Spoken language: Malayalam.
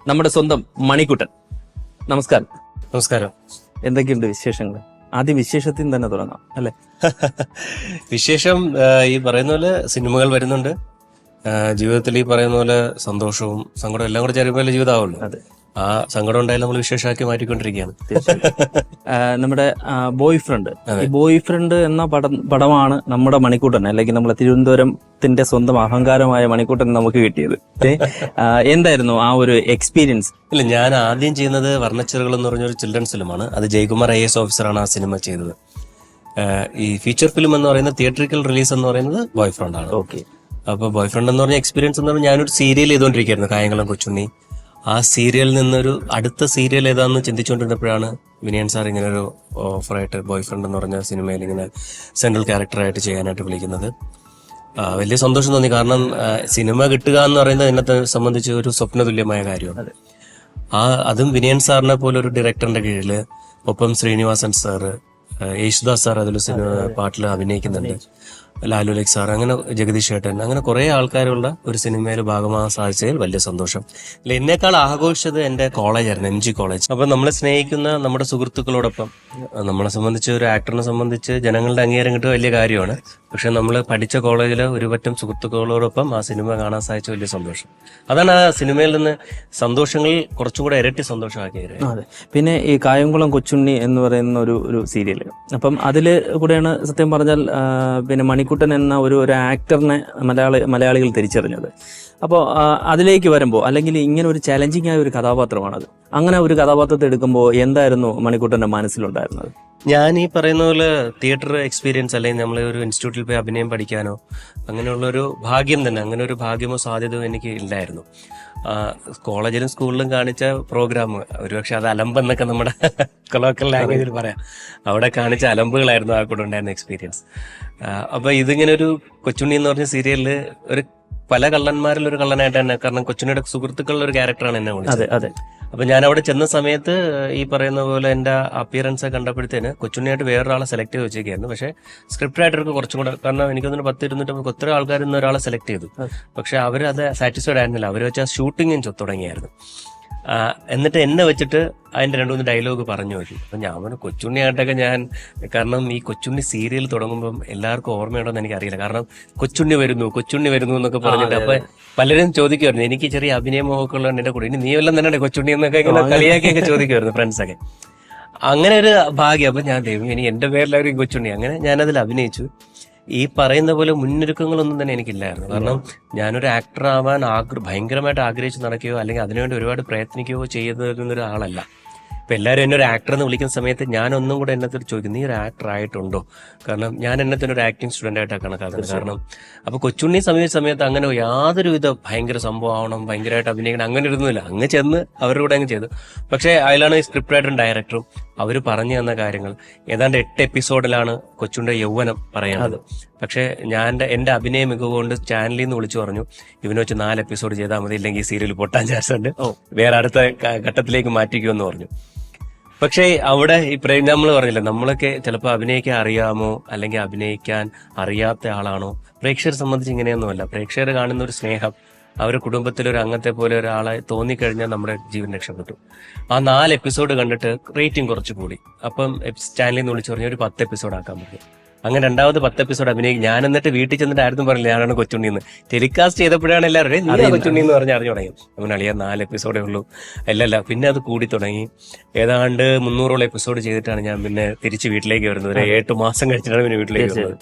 നമ്മുടെ സ്വന്തം മണിക്കുട്ടൻ. നമസ്കാരം. നമസ്കാരം. എന്തൊക്കെയുണ്ട് വിശേഷങ്ങൾ? ആദ്യം വിശേഷത്തിൽ നിന്ന് തന്നെ തുടങ്ങാം അല്ലെ? വിശേഷം ഈ പറയുന്ന പോലെ സിനിമകൾ വരുന്നുണ്ട്. ജീവിതത്തിൽ ഈ പറയുന്ന പോലെ സന്തോഷവും സങ്കടവും എല്ലാം കൂടെ ചേരുമ്പോൾ ജീവിതമാവുള്ളൂ. അതെ, ആ സങ്കടം ഉണ്ടായാലും നമ്മൾ വിശേഷമാക്കി മാറ്റിക്കൊണ്ടിരിക്കുകയാണ്. നമ്മുടെ ബോയ് ഫ്രണ്ട്, ഈ ബോയ് ഫ്രണ്ട് എന്ന പടമാണ് നമ്മുടെ മണിക്കൂട്ടൻ, അല്ലെങ്കിൽ നമ്മളെ തിരുവനന്തപുരത്തിന്റെ സ്വന്തം അഹങ്കാരമായ മണിക്കൂട്ടൻ നമുക്ക് കിട്ടിയത്. എന്തായിരുന്നു ആ ഒരു എക്സ്പീരിയൻസ്? ഇല്ല, ഞാൻ ആദ്യം ചെയ്യുന്നത് വർണ്ണച്ചിറകൾ എന്ന് പറഞ്ഞൊരു ചിൽഡ്രൻസ് ഫിലിമാണ്. അത് ജയകുമാർ IAS ഓഫീസറാണ് ആ സിനിമ ചെയ്തത്. ഈ ഫീച്ചർ ഫിലിം എന്ന് പറയുന്നത് തിയേറ്ററിക്കൽ റിലീസ് എന്ന് പറയുന്നത് ബോയ് ഫ്രണ്ട് ആണ്. ഓക്കെ. അപ്പൊ ബോയ് ഫ്രണ്ട് എന്ന് പറഞ്ഞ എക്സ്പീരിയൻസ് എന്ന് പറഞ്ഞാൽ ഞാനൊരു സീരിയൽ ചെയ്തുകൊണ്ടിരിക്കുകയായിരുന്നു, കായംകുളം കൊച്ചുണ്ണി. ആ സീരിയലിൽ നിന്നൊരു അടുത്ത സീരിയൽ ഏതാണെന്ന് ചിന്തിച്ചുകൊണ്ടിരുന്നപ്പോഴാണ് വിനയൻ സാർ ഇങ്ങനെ ഒരു ഓഫറായിട്ട് ബോയ് ഫ്രണ്ട് എന്ന് പറഞ്ഞ സിനിമയിൽ ഇങ്ങനെ സെൻട്രൽ ക്യാരക്ടറായിട്ട് ചെയ്യാനായിട്ട് വിളിക്കുന്നത്. വലിയ സന്തോഷം തോന്നി. കാരണം സിനിമ കിട്ടുക എന്ന് പറയുന്നത് എന്നെ സംബന്ധിച്ച് ഒരു സ്വപ്നതുല്യമായ കാര്യമാണ്. അതും വിനയൻ സാറിനെ പോലെ ഒരു ഡയറക്ടറിന്റെ കീഴിൽ, ഒപ്പം ശ്രീനിവാസൻ സാറ്, യേശുദാസ് സാർ അതിൽ സിനിമ പാട്ടിൽ അഭിനയിക്കുന്നുണ്ട്, ലാലു ലക് സാർ, അങ്ങനെ ജഗദീഷ് ഏട്ടൻ, അങ്ങനെ കുറെ ആൾക്കാരുള്ള ഒരു സിനിമയിൽ ഭാഗമാകാൻ സാധിച്ചതിൽ വലിയ സന്തോഷം. അല്ല, എന്നേക്കാൾ ആഘോഷിച്ചത് എന്റെ കോളേജായിരുന്നു, MG കോളേജ്. അപ്പൊ നമ്മളെ സ്നേഹിക്കുന്ന നമ്മുടെ സുഹൃത്തുക്കളോടൊപ്പം, നമ്മളെ സംബന്ധിച്ച് ഒരു ആക്ടറിനെ സംബന്ധിച്ച് ജനങ്ങളുടെ അംഗീകാരം കിട്ടുക വലിയ കാര്യമാണ്. പക്ഷെ നമ്മൾ പഠിച്ച കോളേജിലെ ഒരു പറ്റം സുഹൃത്തുക്കളോടൊപ്പം ആ സിനിമ കാണാൻ സാധിച്ച വലിയ സന്തോഷം. അതാണ് ആ സിനിമയിൽ നിന്ന് സന്തോഷങ്ങൾ കുറച്ചും കൂടെ ഇരട്ടി സന്തോഷമാക്കിയത്. അതെ. പിന്നെ ഈ കായംകുളം കൊച്ചുണ്ണി എന്ന് പറയുന്ന ഒരു സീരിയൽ, അപ്പം അതില് കൂടെയാണ് സത്യം പറഞ്ഞാൽ പിന്നെ മണിക്കുട്ടൻ എന്ന ഒരു ആക്ടറിനെ മലയാളികൾ തിരിച്ചറിഞ്ഞത്. അപ്പോൾ അതിലേക്ക് വരുമ്പോൾ, അല്ലെങ്കിൽ ഇങ്ങനെ ഒരു ചലഞ്ചിങ് ആയ ഒരു കഥാപാത്രമാണത്. അങ്ങനെ ഒരു കഥാപാത്രത്തെ എടുക്കുമ്പോൾ എന്തായിരുന്നു മണിക്കുട്ടന്റെ മനസ്സിലുണ്ടായിരുന്നത്? ഞാൻ ഈ പറയുന്ന പോലെ തിയേറ്റർ എക്സ്പീരിയൻസ്, അല്ലെങ്കിൽ നമ്മൾ ഒരു ഇൻസ്റ്റിറ്റ്യൂട്ടിൽ പോയി അഭിനയം പഠിക്കാനോ അങ്ങനെയുള്ളൊരു ഭാഗ്യം തന്നെ, അങ്ങനെ ഒരു ഭാഗ്യമോ സാധ്യതയോ എനിക്ക് ഇല്ലായിരുന്നു. കോളേജിലും സ്കൂളിലും കാണിച്ച പ്രോഗ്രാം, ഒരുപക്ഷെ അത് അലമ്പെന്നൊക്കെ നമ്മുടെ കൊളോക്കൽ ലാംഗ്വേജിൽ പറയാം, അവിടെ കാണിച്ച അലമ്പുകളായിരുന്നു ആ കൂടെ ഉണ്ടായിരുന്ന എക്സ്പീരിയൻസ്. അപ്പൊ ഇതിങ്ങനെ ഒരു കൊച്ചുണ്ണി എന്ന് പറഞ്ഞ സീരിയലില് ഒരു പല കള്ളന്മാരിൽ ഒരു കള്ളനായിട്ട് തന്നെ, കാരണം കൊച്ചുണ്ണിയുടെ സുഹൃത്തുക്കളുടെ ഒരു ക്യാരക്ടറാണ് എന്നെ വിളിച്ചത്. അതെ. അപ്പൊ ഞാൻ അവിടെ ചെന്ന സമയത്ത് ഈ പറയുന്ന പോലെ എന്റെ അപ്പിയറൻസ് കണ്ടപ്പോഴത്തേന് കൊച്ചുണ്ണിയായിട്ട് വേറൊരാളെ സെലക്ട് ചെയ്ത് വെച്ചേക്കായിരുന്നു. പക്ഷെ സ്ക്രിപ്റ്റ് റൈറ്റർക്ക് കുറച്ചും കൂടെ, കാരണം എനിക്കൊന്ന് 10-250 ഒത്തിരി ആൾക്കാരിൽ നിന്ന് ഒരാളെ സെലക്ട് ചെയ്തു. പക്ഷെ അവരത് സാറ്റിസ്ഫൈഡ് ആയിരുന്നില്ല. അവർ വെച്ചാൽ ഷൂട്ടിങ്ങും തുടങ്ങിയായിരുന്നു. എന്നിട്ട് എന്നെ വെച്ചിട്ട് അതിന്റെ 2-3 ഡയലോഗ് പറഞ്ഞു വെച്ചു. അപ്പൊ ഞാൻ കൊച്ചുണ്ണിയായിട്ടൊക്കെ കാരണം ഈ കൊച്ചുണ്ണി സീരിയൽ തുടങ്ങുമ്പം എല്ലാവർക്കും ഓർമ്മയുണ്ടോന്ന് എനിക്കറിയില്ല. കാരണം കൊച്ചുണ്ണി വരുന്നു എന്നൊക്കെ പറഞ്ഞിട്ട് അപ്പൊ പലരും ചോദിക്കുമായിരുന്നു, എനിക്ക് ചെറിയ അഭിനയമൊക്കെ ഉള്ളതുകൊണ്ട് എന്റെ കൂടെ ഇനി നീ എല്ലാം തന്നെ കൊച്ചുണ്ണി എന്നൊക്കെ ഇങ്ങനെ കളിയാക്കിയൊക്കെ ചോദിക്കുമായിരുന്നു ഫ്രണ്ട്സൊക്കെ. അങ്ങനെ ഒരു ഭാഗ്യം. അപ്പൊ ഞാൻ ദൈവം, ഇനി എന്റെ പേരിലായിരിക്കും കൊച്ചുണ്ണി. അങ്ങനെ ഞാനതിൽ അഭിനയിച്ചു. ഈ പറയുന്ന പോലെ മുന്നൊരുക്കങ്ങളൊന്നും തന്നെ എനിക്കില്ലായിരുന്നു. കാരണം ഞാനൊരു ആക്ടർ ആവാൻ ഭയങ്കരമായിട്ട് ആഗ്രഹിച്ച് നടക്കുകയോ അല്ലെങ്കിൽ അതിനുവേണ്ടി ഒരുപാട് പ്രയത്നിക്കുകയോ ചെയ്യുന്ന ഒരാളല്ല. ഇപ്പൊ എല്ലാവരും എന്നെ ഒരു ആക്ടർ എന്ന് വിളിക്കുന്ന സമയത്ത് ഞാനൊന്നും കൂടെ എന്നത്തിൽ ചോദിക്കും, നീ ഒരു ആക്ടർ ആയിട്ടുണ്ടോ? കാരണം ഞാൻ എന്നെ തന്നെ ഒരു ആക്ടിങ് സ്റ്റുഡന്റ് ആയിട്ടാണ് കണക്കാക്കുന്നത്. കാരണം അപ്പൊ കൊച്ചുണ്ണി സമയത്ത് അങ്ങനെ യാതൊരുവിധ ഭയങ്കര സംഭവം ആവണം, ഭയങ്കരമായിട്ട് അഭിനയിക്കണം, അങ്ങനെ ഇരുന്നില്ല. അങ്ങ് ചെന്ന് അവരുടെ കൂടെ അങ്ങ് ചെയ്തു. പക്ഷെ അതിലാണ് ഈ സ്ക്രിപ്റ്റ് റൈറ്ററും ഡയറക്ടറും അവർ പറഞ്ഞു തന്ന കാര്യങ്ങൾ. ഏതാണ്ട് 8 എപ്പിസോഡിലാണ് കൊച്ചുണ്ണിയുടെ യൗവനം പറയുന്നത്. പക്ഷെ എന്റെ അഭിനയ മികവ് കൊണ്ട് ചാനലിൽ നിന്ന് വിളിച്ചു പറഞ്ഞു, ഇവനെ വെച്ച് 4 എപ്പിസോഡ് ചെയ്താൽ മതി, ഇല്ലെങ്കിൽ സീരിയൽ പൊട്ടാൻ ചാൻസ് ഉണ്ട്, വേറെ അടുത്ത ഘട്ടത്തിലേക്ക് മാറ്റിക്കുമെന്ന് പറഞ്ഞു. പക്ഷേ അവിടെ ഈ നമ്മൾ പറഞ്ഞില്ല, നമ്മളൊക്കെ ചിലപ്പോൾ അഭിനയിക്കാൻ അറിയാമോ അല്ലെങ്കിൽ അഭിനയിക്കാൻ അറിയാത്ത ആളാണോ, പ്രേക്ഷകരെ സംബന്ധിച്ച് ഇങ്ങനെയൊന്നുമല്ല. പ്രേക്ഷകർ കാണുന്ന ഒരു സ്നേഹം, അവരുടെ കുടുംബത്തിലൊരു അംഗത്തെ പോലെ ഒരാളെ തോന്നിക്കഴിഞ്ഞാൽ നമ്മുടെ ജീവൻ രക്ഷപ്പെട്ടു. ആ 4 എപ്പിസോഡ് കണ്ടിട്ട് റേറ്റിംഗ് കുറച്ച് കൂടി. അപ്പം ചാനലിൽ നിന്ന് വിളിച്ചു പറഞ്ഞു ഒരു 10 എപ്പിസോഡ് ആക്കാൻ പറ്റും. അങ്ങനെ 2ാമത് 10 എപ്പിസോഡ് അഭിനയിക്കും. ഞാൻ എന്നിട്ട് വീട്ടിൽ ചെന്നിട്ട് ആരും പറഞ്ഞില്ല ഞാനാണ് കൊച്ചുണ്ണിന്ന്. ടെലികാസ്റ്റ് ചെയ്തപ്പോഴാണ് എല്ലാവരും കൊച്ചുണ്ണി എന്ന് പറഞ്ഞ് അറിഞ്ഞു തുടങ്ങി. അങ്ങനെ അളിയാ 4 എപ്പിസോഡേ ഉള്ളൂ. അല്ലല്ല, പിന്നെ അത് കൂടി തുടങ്ങി. ഏതാണ്ട് 300ഓളം എപ്പിസോഡ് ചെയ്തിട്ടാണ് ഞാൻ പിന്നെ തിരിച്ച് വീട്ടിലേക്ക് വരുന്നത്. 8 മാസം കഴിച്ചിട്ടാണ് പിന്നെ വീട്ടിലേക്ക് വരുന്നത്.